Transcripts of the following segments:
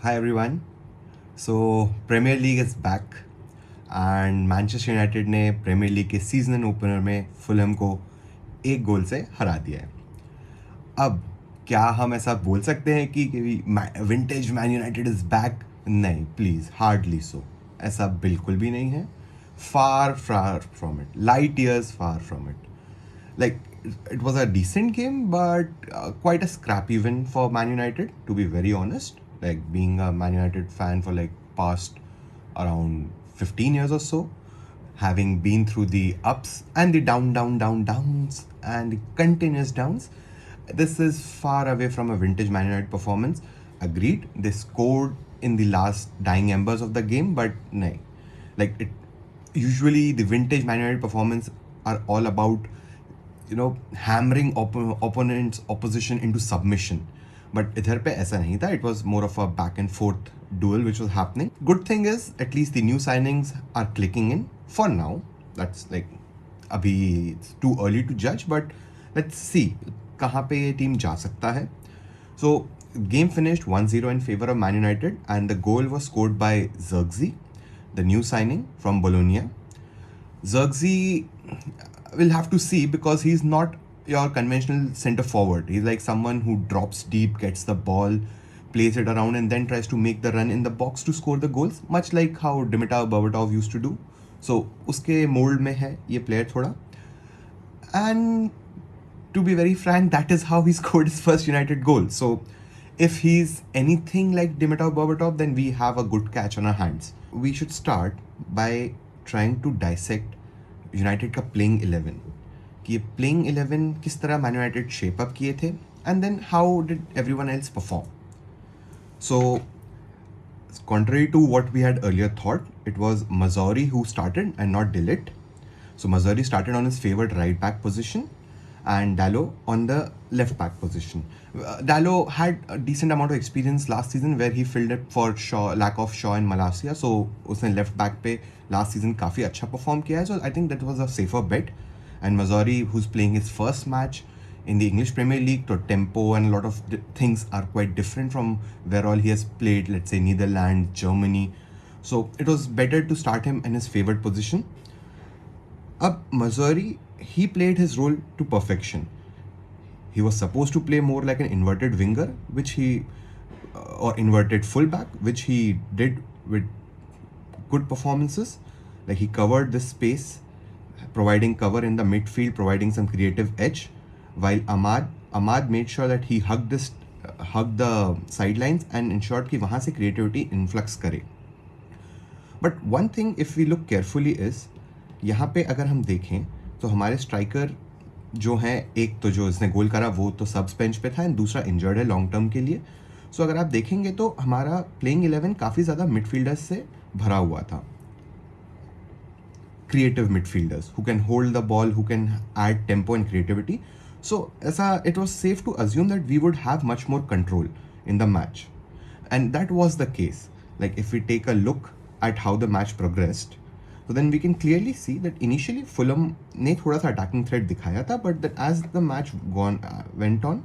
Hi everyone. So Premier League is back and Manchester United ने premiere league के season opener में Fulham को 1 गोल से हरा दिया है. अब क्या हम ऐसा बोल सकते हैं कि vintage Man United is back? नहीं, प्लीज़, हार्डली सो. ऐसा बिल्कुल भी नहीं है. Far far from it, light years far from it. Like, it was a decent game, but quite a scrappy win for Man United, to be very honest. Like, being a Man United fan for like past around 15 years or so, having been through the ups and the downs and the continuous downs, this is far away from a vintage Man United performance. Agreed, they scored in the last dying embers of the game, but no, like it usually the vintage Man United performance are all about hammering opponents opposition into submission. But idhar pe aisa nahi tha. It was more of a back and forth duel which was happening. Good thing is at least the new signings are clicking in for now. That's like abhi it's too early to judge, but let's see kahan pe ye team ja sakta hai. So game finished 1-0 in favor of Man United, and the goal was scored by Zirkzee, the new signing from Bologna. Zirkzee, will have to see, because he's not your conventional center forward. He's like someone who drops deep, gets the ball, plays it around, and then tries to make the run in the box to score the goals, much like how Dimitar Berbatov used to do. So uske mold mein hai ye player thoda. And to be very frank, that is how he scored his first United goal. So if he's anything like Dimitar Berbatov, then we have a good catch on our hands. We should start by trying to dissect United का playing 11, कि ये playing 11 किस तरह man United shape up किए थे, and then how did everyone else perform. So contrary to what we had earlier thought, it was Mazzari who started and not Dillit. So Mazzari started on his favorite right back position and Dallo on the left back position. Dallo had a decent amount of experience last season where he filled it for lack of Shaw and Malacia. So उसने left back पे last season काफ़ी अच्छा perform किया है. So I think that was a safer bet. And Mazzari, who's playing his first match in the English Premier League, the tempo and a lot of things are quite different from where all he has played, let's say Netherlands, Germany. So it was better to start him in his favorite position. Mazzari, he played his role to perfection. He was supposed to play more like an inverted winger, or inverted fullback, which he did with good performances. Like, he covered this space, providing cover in the midfield, providing some creative edge, while Ahmad made sure that he hugged the sidelines and ensured कि वहाँ से creativity influx करे. But one thing, if we look carefully, is यहाँ पे अगर हम देखें तो हमारे स्ट्राइकर जो हैं, एक तो जो इसने गोल करा वो तो सब्स बेंच पे था, एंड दूसरा इंजर्ड है लॉन्ग टर्म के लिए. सो अगर आप देखेंगे तो हमारा प्लेइंग 11 काफ़ी ज़्यादा मिडफील्डर्स से भरा हुआ था. Creative midfielders who can hold the ball, who can add tempo and creativity. So it was safe to assume that we would have much more control in the match, and that was the case. Like, if we take a look at how the match progressed, so then we can clearly see that initially Fulham ने थोड़ा सा attacking threat दिखाया था, but that as the match went on,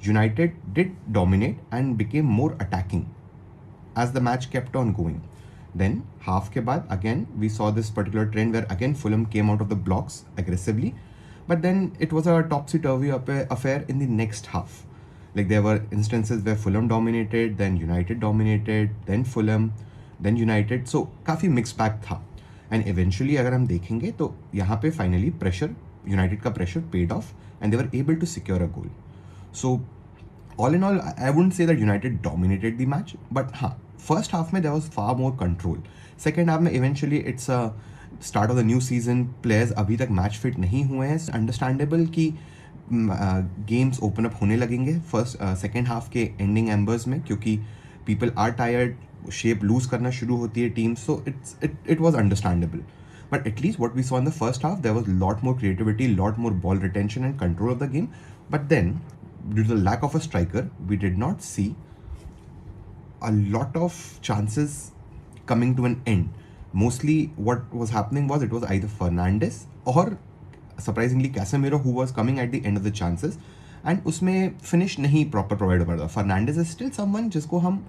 United did dominate and became more attacking as the match kept on going. Then half के बाद again we saw this particular trend where again Fulham came out of the blocks aggressively, but then it was a topsy-turvy affair in the next half. Like, there were instances where Fulham dominated, then United dominated, then Fulham, then United. So काफ़ी mixed bag था, and eventually अगर हम देखेंगे तो यहाँ पे finally United का pressure paid off and they were able to secure a goal. So all in all, I wouldn't say that United dominated the match, but first half में there was far more control. Second half में eventually it's a start of the new season, players अभी तक match fit नहीं हुए हैं. Understandable कि games open up होने लगेंगे second half के ending embers में, क्योंकि people are tired, shape lose करना शुरू होती है teams. So it was understandable. But at least what we saw in the first half, there was a lot more creativity, lot more ball retention and control of the game. But then, due to the lack of a striker, we did not see a lot of chances coming to an end. Mostly what was happening was it was either Fernandes or surprisingly Casemiro who was coming at the end of the chances, and उसमें finish नहीं proper provide हो पा रहा था. Fernandes is still someone जिसको हम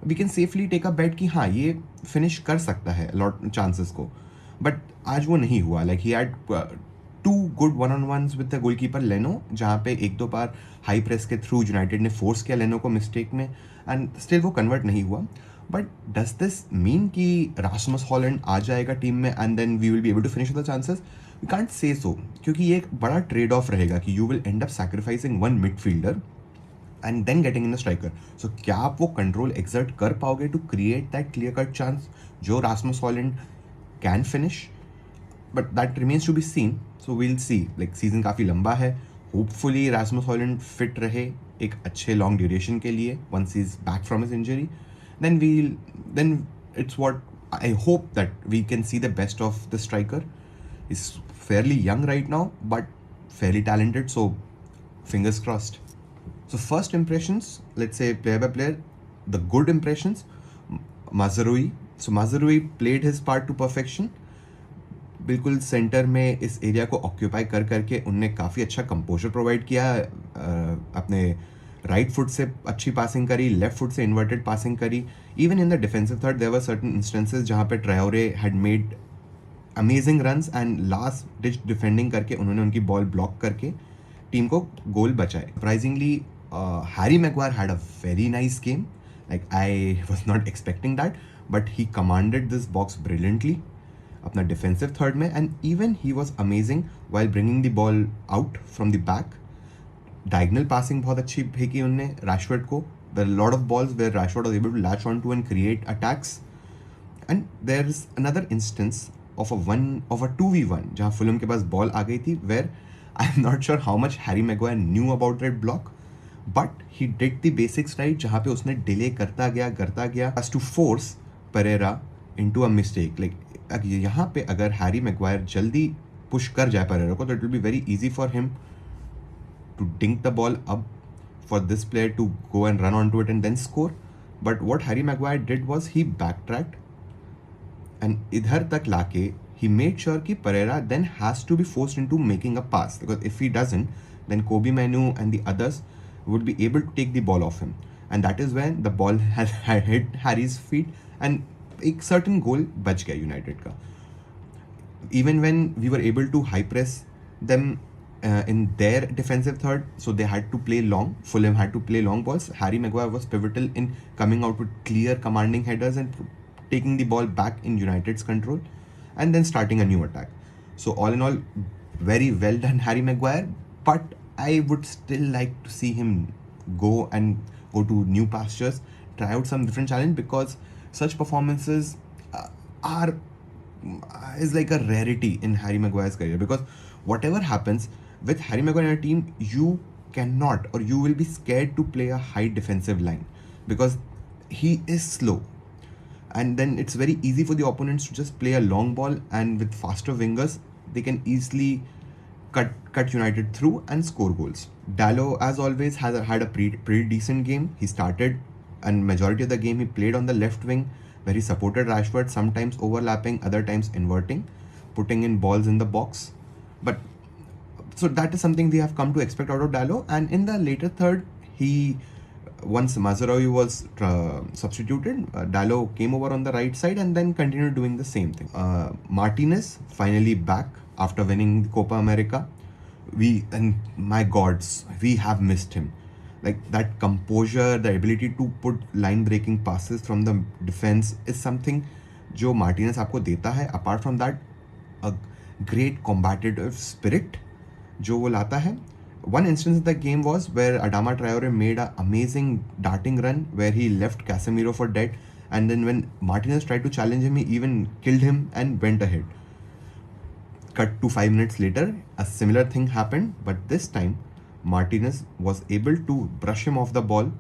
we can safely take a bet कि हाँ ये फिनिश कर सकता है लॉट चांसेस को, बट आज वो नहीं हुआ. Like he had to good one on ones with the goalkeeper Leno, जहाँ पे एक दो बार हाई प्रेस के थ्रू यूनाइटेड ने फोर्स किया लेनो को मिस्टेक में, एंड स्टिल वो कन्वर्ट नहीं हुआ. बट डज दिस मीन कि रासमस हॉलैंड आ जाएगा टीम में and then we will be able to finish the chances? We can't say so, क्योंकि ये एक बड़ा ट्रेड ऑफ रहेगा कि you will end up sacrificing one midfielder and then getting in the striker. So क्या आप वो कंट्रोल एक्सर्ट कर पाओगे to create that clear cut chance जो Rasmus Hojlund can finish? But that remains to be seen. So we'll see. Like season काफ़ी लंबा है. Hopefully Rasmus Holland fit रहे एक अच्छे लॉन्ग ड्यूरेशन के लिए once he is back from his injury. then it's what I hope that we can see the best of the striker. He's fairly young right now but fairly talented, so fingers crossed. So first impressions, let's say player by player, the good impressions. Mazraoui. So Mazraoui played his part to perfection. बिल्कुल centre में इस area को occupy कर करके उनने काफ़ी अच्छा composer provide किया. अपने राइट फुट से अच्छी पासिंग करी, लेफ्ट फुट से इन्वर्टेड पासिंग करी. Even in the defensive third there were certain instances जहाँ पे Traore had made amazing runs and last ditch defending करके उन्होंने उनकी बॉल ब्लॉक करके टीम को गोल बचाए. Surprisingly Harry Maguire had a very nice game. Like I was not expecting that, but he commanded this box brilliantly अपना defensive third में, and even he was amazing while bringing the ball out from the back. Diagonal passing बहुत अच्छी फेंकी उनने Rashford को. There are a lot of balls where Rashford was able to latch onto and create attacks. And there is another instance of a 2v1 जहाँ Fulham के पास ball आ गई थी, where I am not sure how much Harry Maguire knew about that block, but he did the basics right. जहाँ पे उसने delay करता गया as to force Pereira into a mistake. Like यहाँ पे अगर हैरी मैग्वायर जल्दी पुश कर जाए Pereira को, तो it will be very easy for him to dink the ball up for this player to go and run onto it and then score. But what Harry Maguire did was he backtracked and idhar tak laake he made sure कि Pereira then has to be forced into making a pass, because if he doesn't, then Kobe Manu and the others would be able to take the ball off him, and that is when the ball had hit Harry's feet and एक certain goal बच गया United का. Even when we were able to high press them in their defensive third, so they had to play long. Fulham had to play long balls. Harry Maguire was pivotal in coming out with clear commanding headers and taking the ball back in United's control and then starting a new attack. So all in all, very well done Harry Maguire, but I would still like to see him go to new pastures, try out some different challenge, because such performances is like a rarity in Harry Maguire's career. Because whatever happens with Harry Maguire in a team, you cannot, or you will be scared to play a high defensive line because he is slow, and then it's very easy for the opponents to just play a long ball, and with faster wingers they can easily cut United through and score goals. Dalot, as always, had a pretty decent game. He started, and majority of the game he played on the left wing, where he supported Rashford, sometimes overlapping, other times inverting, putting in balls in the box. But so that is something we have come to expect out of Dalot. And in the later third, once Mazraoui was substituted, Dalot came over on the right side and then continued doing the same thing. Martinez finally back after winning the Copa America. And my gods, we have missed him. Like that composure, the ability to put line-breaking passes from the defense is something जो Martinez आपको देता है. Apart from that, a great combative spirit जो वो लाता है. One instance in the game was where Adama Traore made an amazing darting run where he left Casemiro for dead, and then when Martinez tried to challenge him, he even killed him and went ahead. Cut to 5 minutes later, a similar thing happened, but this time Martinez was able to brush him off the ball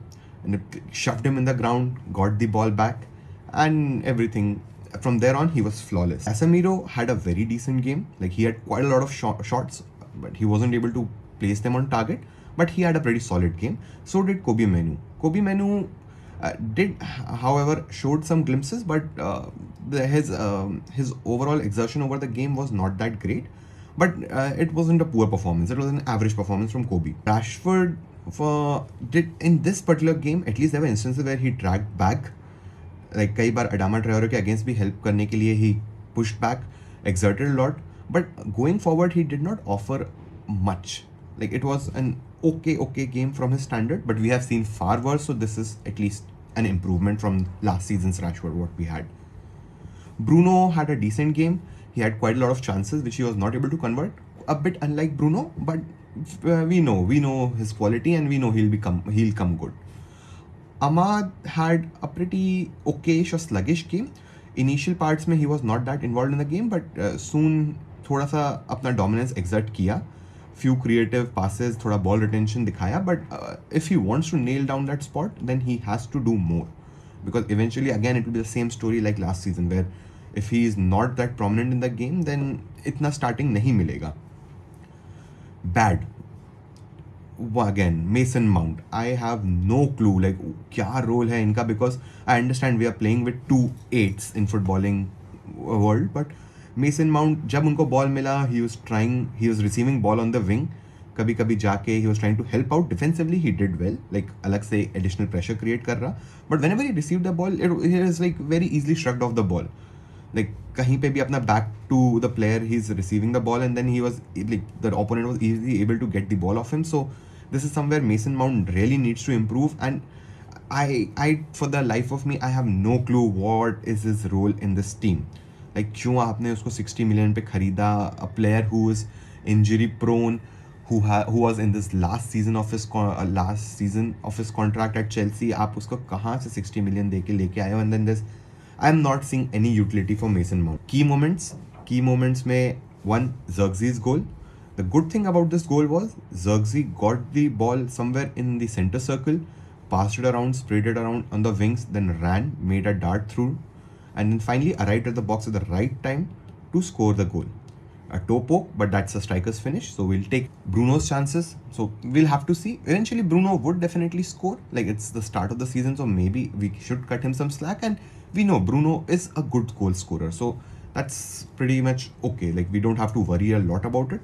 and it shoved him in the ground, got the ball back, and everything. From there on, he was flawless. Casemiro had a very decent game. Like he had quite a lot of shots, but he wasn't able to place them on target. But he had a pretty solid game. So did Kobe Manu. Kobe Manu did, however, showed some glimpses, but his overall exertion over the game was not that great. But it wasn't a poor performance. It was an average performance from Kobe. Rashford did in this particular game. At least there were instances where he tracked back like कई बार Adama ट्रेओरे के against भी help करने के लिए ही pushed back, exerted a lot, but going forward he did not offer much. Like it was an okay game from his standard, but we have seen far worse, so this is at least an improvement from last season's Rashford what we had. Bruno had a decent game. He had quite a lot of chances which he was not able to convert. A bit unlike Bruno, but we know his quality and we know he'll come good. Ahmad had a pretty okayish or sluggish game. Initial parts में he was not that involved in the game, but soon थोड़ा सा अपना dominance exert किया. Few creative passes, थोड़ा ball retention दिखाया, but if he wants to nail down that spot, then he has to do more. Because eventually, again, it will be the same story like last season, where if he is not that prominent in the game, then इतना starting नहीं मिलेगा. Bad. Again, Mason Mount. I have no clue like क्या role है इनका, because I understand we are playing with 2 8s in footballing world, but Mason Mount जब उनको ball मिला, he was receiving ball on the wing. कभी कभी जाके he was trying to help out defensively. He did well, like अलग से additional pressure create कर रहा, but whenever he received the ball, he is like very easily shrugged off the ball. Like कहीं पे भी अपना back to the player, he's receiving the ball, and then he was like the opponent was easily able to get the ball off him. So this is somewhere Mason Mount really needs to improve, and I for the life of me I have no clue what is his role in this team. Like क्यों आपने उसको 60 million पे खरीदा, a player who is injury prone, who was in this last season of his contract at Chelsea. आप उसको कहाँ से 60 million दे के लेके आए हो, and then this I'm not seeing any utility for Mason Mount. Key moments में one, Xerxes goal. The good thing about this goal was Xerxes got the ball somewhere in the center circle, passed it around, sprayed it around on the wings, then ran, made a dart through, and then finally arrived at the box at the right time to score the goal. A toe poke, but that's a striker's finish. So we'll take Bruno's chances. So we'll have to see. Eventually, Bruno would definitely score. Like it's the start of the season, so maybe we should cut him some slack. And we know Bruno is a good goal scorer, so that's pretty much okay. Like we don't have to worry a lot about it.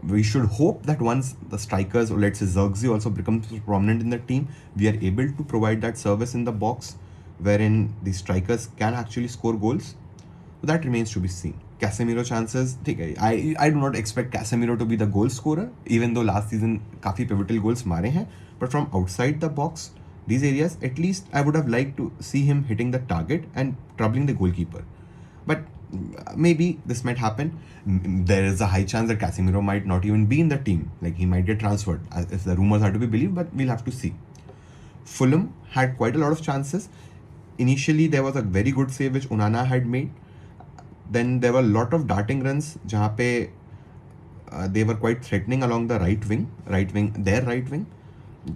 We should hope that once the strikers, or let's say Xerxes also becomes prominent in the team, we are able to provide that service in the box wherein the strikers can actually score goals. So that remains to be seen. Casemiro chances, I do not expect Casemiro to be the goal scorer, even though last season काफी pivotal goals मारे हैं. But from outside the box, these areas, at least I would have liked to see him hitting the target and troubling the goalkeeper. But maybe this might happen. There is a high chance that Casemiro might not even be in the team. Like he might get transferred, if the rumors are to be believed, but we'll have to see. Fulham had quite a lot of chances. Initially, there was a very good save which Onana had made. Then there were a lot of darting runs जहाँ पे they were quite threatening along the their right wing.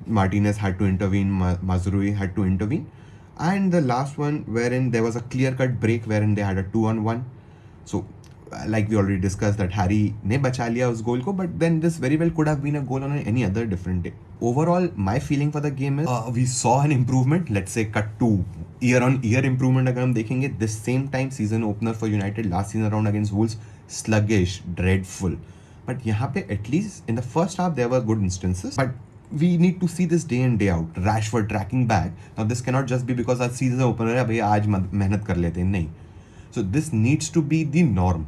Martinez had to intervene, Mazrui had to intervene. And the last one wherein there was a clear-cut break wherein they had a 2-on-1. So, like we already discussed, that Harry ने बचा लिया उस goal को, but then this very well could have been a goal on any other different day. Overall, my feeling for the game is we saw an improvement. Let's say cut to year-on-year improvement अगर हम देखेंगे. This same time season opener for United last season around against Wolves, sluggish, dreadful. But यहाँ पे at least in the first half there were good instances. But we need to see this day in day out. Rashford tracking back. Now this cannot just be because our season opener है भैया आज मेहनत कर लेते हैं, नहीं. So this needs to be the norm.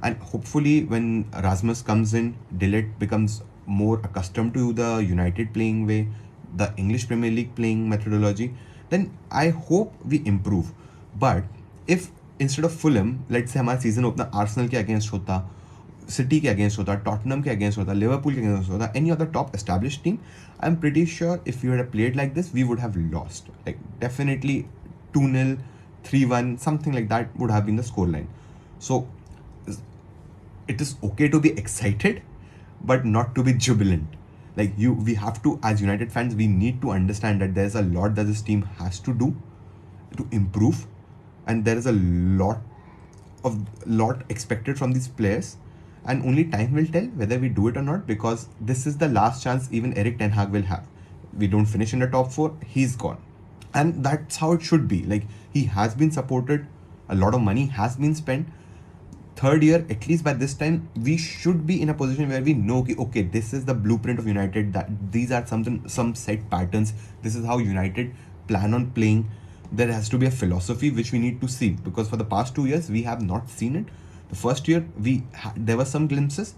And hopefully when Rasmus comes in, Dillet becomes more accustomed to the United playing way, the English Premier League playing methodology, then I hope we improve. But if instead of Fulham, let's say हमारा season opener Arsenal के against होता, City के against होता, Tottenham के against होता, Liverpool के against होता, any other top established team, I'm pretty sure if we had played like this, we would have lost. Like definitely 2-0, 3-1, something like that would have been the scoreline. So it is okay to be excited, but not to be jubilant. Like we have to, as United fans, we need to understand that there's a lot that this team has to do to improve, and there is a lot expected from these players, and only time will tell whether we do it or not, because this is the last chance even Erik Ten Hag will have. We don't finish in the top 4, he's gone. And that's how it should be. Like he has been supported, a lot of money has been spent. Third year, at least by this time, we should be in a position where we know, okay, this is the blueprint of United, that these are some set patterns. This is how United plan on playing. there has to be a philosophy which we need to see, because for the past 2 years we have not seen it. The first year there were some glimpses.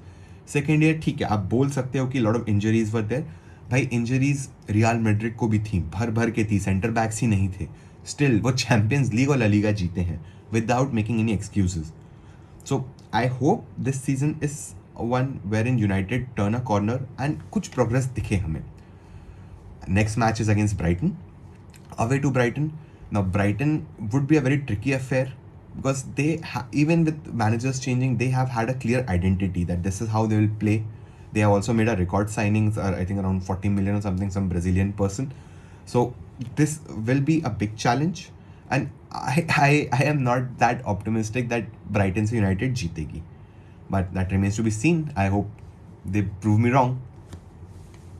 Second year ठीक है, आप बोल सकते हो कि lot of injuries were there. भाई injuries real Madrid को भी थी, भर भर के थी, सेंटर बैक्स ही नहीं थे. स्टिल वो चैंपियंस लीग और ला लीगा जीते हैं without making any excuses. So I hope this season is one where in United turn a corner and कुछ प्रोग्रेस दिखे हमें. Next match is against Brighton, away to Brighton. Now Brighton would be a very tricky affair because they even with managers changing, they have had a clear identity that this is how they will play. They have also made a record signings, I think around 40 million or something, some Brazilian person. So this will be a big challenge, and I am not that optimistic that Brighton से United जीतेगी, but that remains to be seen. I hope they prove me wrong.